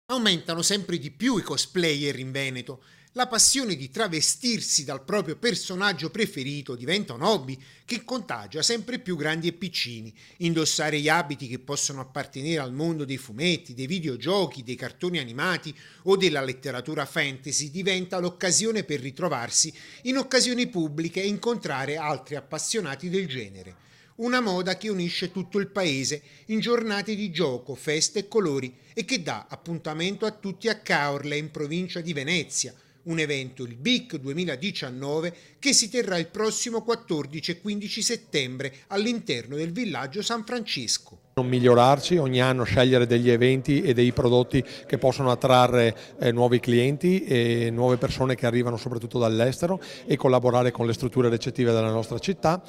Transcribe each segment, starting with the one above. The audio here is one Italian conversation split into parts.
Aumentano sempre di più i cosplayer in Veneto. La passione di travestirsi dal proprio personaggio preferito diventa un hobby che contagia sempre più grandi e piccini. Indossare gli abiti che possono appartenere al mondo dei fumetti, dei videogiochi, dei cartoni animati o della letteratura fantasy diventa l'occasione per ritrovarsi in occasioni pubbliche e incontrare altri appassionati del genere. Una moda che unisce tutto il paese in giornate di gioco, feste e colori e che dà appuntamento a tutti a Caorle in provincia di Venezia, un evento, il BIC 2019, che si terrà il prossimo 14 e 15 settembre all'interno del villaggio San Francisco. Non migliorarci, ogni anno scegliere degli eventi e dei prodotti che possono attrarre nuovi clienti e nuove persone che arrivano soprattutto dall'estero e collaborare con le strutture recettive della nostra città.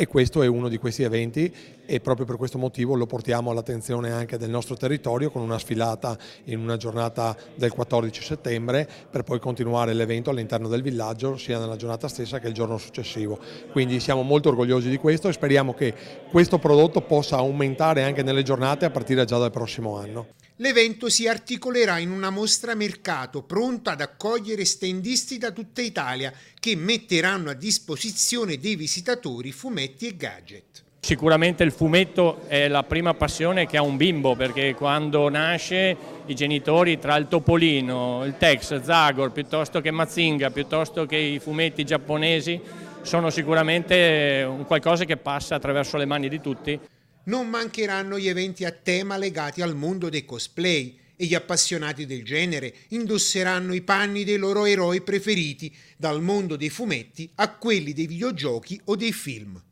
E questo è uno di questi eventi e proprio per questo motivo lo portiamo all'attenzione anche del nostro territorio con una sfilata in una giornata del 14 settembre per poi continuare l'evento all'interno del villaggio sia nella giornata stessa che il giorno successivo. Quindi siamo molto orgogliosi di questo e speriamo che questo prodotto possa aumentare anche nelle giornate a partire già dal prossimo anno. L'evento si articolerà in una mostra mercato pronta ad accogliere stendisti da tutta Italia che metteranno a disposizione dei visitatori fumetti e gadget. Sicuramente il fumetto è la prima passione che ha un bimbo, perché quando nasce i genitori tra il Topolino, il Tex, Zagor, piuttosto che Mazinga, piuttosto che i fumetti giapponesi, sono sicuramente un qualcosa che passa attraverso le mani di tutti. Non mancheranno gli eventi a tema legati al mondo dei cosplay e gli appassionati del genere indosseranno i panni dei loro eroi preferiti, dal mondo dei fumetti a quelli dei videogiochi o dei film.